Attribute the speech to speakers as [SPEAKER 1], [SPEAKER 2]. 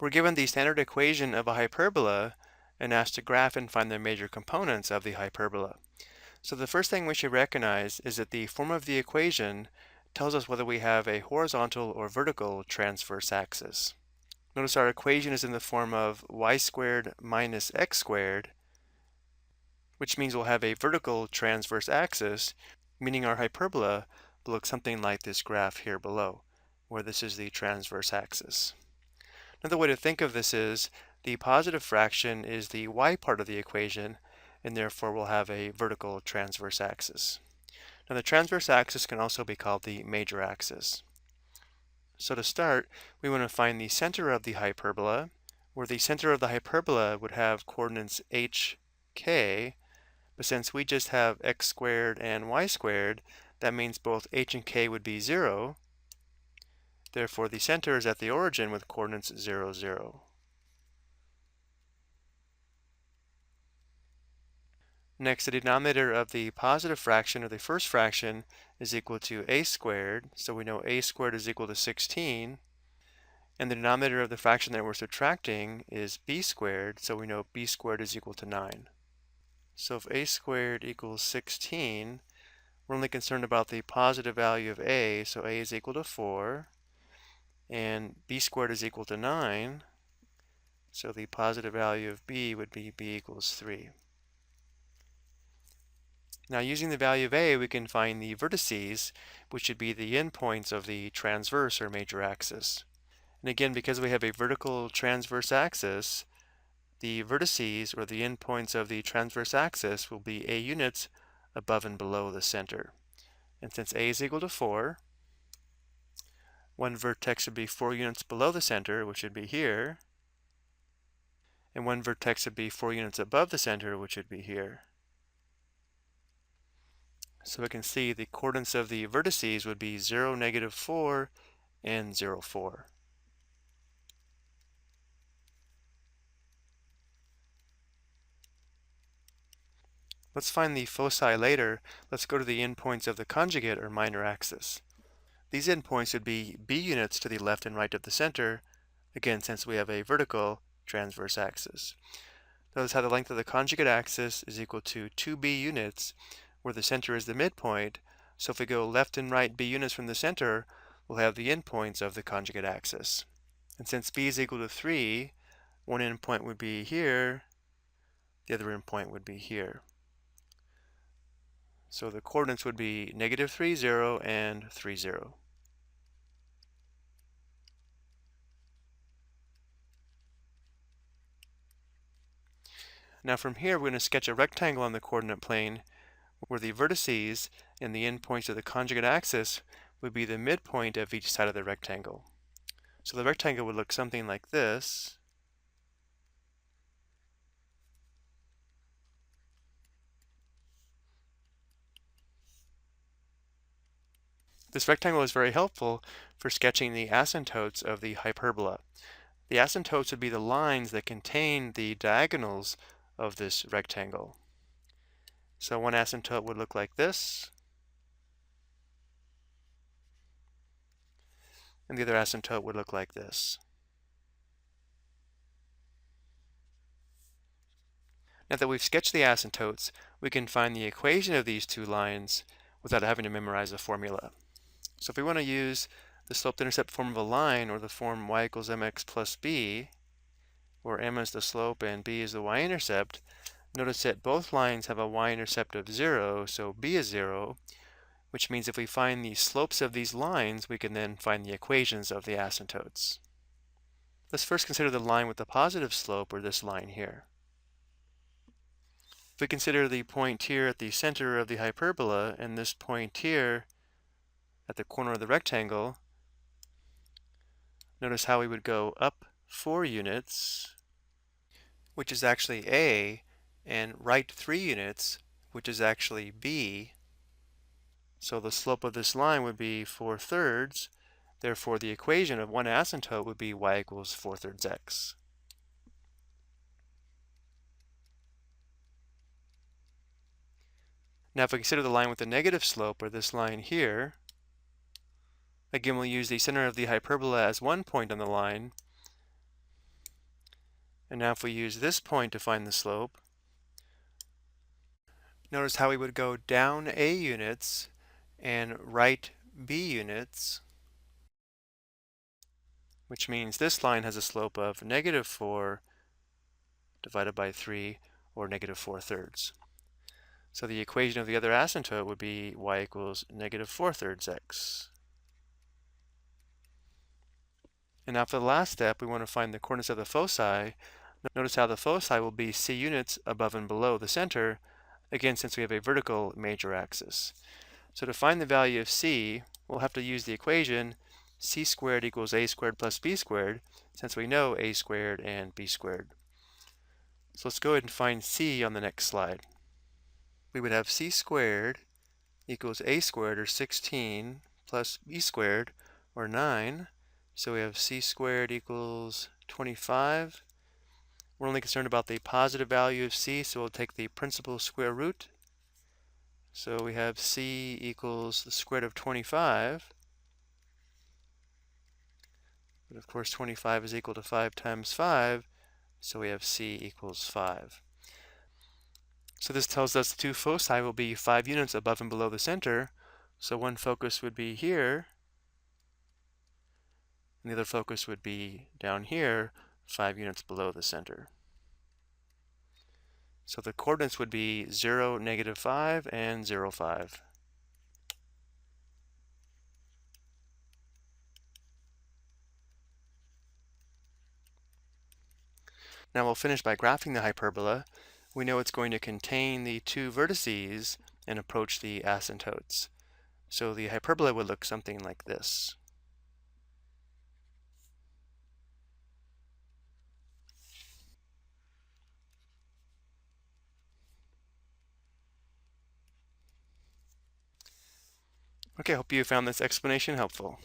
[SPEAKER 1] We're given the standard equation of a hyperbola and asked to graph and find the major components of the hyperbola. So the first thing we should recognize is that the form of the equation tells us whether we have a horizontal or vertical transverse axis. Notice our equation is in the form of y squared minus x squared, which means we'll have a vertical transverse axis, meaning our hyperbola will look something like this graph here below, where this is the transverse axis. Another way to think of this is the positive fraction is the y part of the equation, and therefore we'll have a vertical transverse axis. Now the transverse axis can also be called the major axis. So to start, we want to find the center of the hyperbola, where the center of the hyperbola would have coordinates h, k, but since we just have x squared and y squared, that means both h and k would be 0. Therefore, the center is at the origin with coordinates 0, 0. Next, the denominator of the positive fraction, or the first fraction, is equal to a squared. So we know a squared is equal to 16. And the denominator of the fraction that we're subtracting is b squared. So we know b squared is equal to 9. So if a squared equals 16, we're only concerned about the positive value of a. So a is equal to 4. And b squared is equal to 9. So the positive value of b would be b equals 3. Now using the value of a, we can find the vertices, which should be the endpoints of the transverse or major axis. And again, because we have a vertical transverse axis, the vertices or the endpoints of the transverse axis will be a units above and below the center. And since a is equal to 4, one vertex would be 4 units below the center, which would be here, and one vertex would be 4 units above the center, which would be here. So we can see the coordinates of the vertices would be 0, negative 4, and 0, 4. Let's find the foci later. Let's go to the endpoints of the conjugate or minor axis. These endpoints would be b units to the left and right of the center, again since we have a vertical transverse axis. Notice how the length of the conjugate axis is equal to 2b units, where the center is the midpoint. So if we go left and right b units from the center, we'll have the endpoints of the conjugate axis. And since b is equal to 3, one endpoint would be here, the other endpoint would be here. So the coordinates would be negative 3, 0, and 3, 0. Now from here, we're going to sketch a rectangle on the coordinate plane where the vertices and the endpoints of the conjugate axis would be the midpoint of each side of the rectangle. So the rectangle would look something like this. This rectangle is very helpful for sketching the asymptotes of the hyperbola. The asymptotes would be the lines that contain the diagonals of this rectangle. So one asymptote would look like this, and the other asymptote would look like this. Now that we've sketched the asymptotes, we can find the equation of these two lines without having to memorize a formula. So if we want to use the slope-intercept form of a line, or the form y equals mx plus b, where m is the slope and b is the y-intercept, notice that both lines have a y-intercept of 0, so b is 0, which means if we find the slopes of these lines, we can then find the equations of the asymptotes. Let's first consider the line with the positive slope, or this line here. If we consider the point here at the center of the hyperbola and this point here at the corner of the rectangle, notice how we would go up 4 units, which is actually A, and right 3 units, which is actually B. So the slope of this line would be 4/3. Therefore, the equation of one asymptote would be y equals 4/3 x. Now if we consider the line with the negative slope, or this line here, again we'll use the center of the hyperbola as one point on the line, And now if we use this point to find the slope, notice how we would go down a units and right b units, which means this line has a slope of -4 divided by 3, or -4/3. So the equation of the other asymptote would be y equals -4/3 x. And now for the last step, we want to find the coordinates of the foci. Notice how the foci will be c units above and below the center, again since we have a vertical major axis. So to find the value of c, we'll have to use the equation c squared equals a squared plus b squared, since we know a squared and b squared. So let's go ahead and find c on the next slide. We would have c squared equals a squared, or 16, plus b squared, or 9. So we have c squared equals 25. We're only concerned about the positive value of c, so we'll take the principal square root. So we have c equals the square root of 25. But of course 25 is equal to 5 times 5, so we have c equals 5. So this tells us the two foci will be 5 units above and below the center. So one focus would be here, and the other focus would be down here, 5 units below the center. So the coordinates would be 0, -5, and 0, 5. Now we'll finish by graphing the hyperbola. We know it's going to contain the two vertices and approach the asymptotes. So the hyperbola would look something like this. Okay, I hope you found this explanation helpful.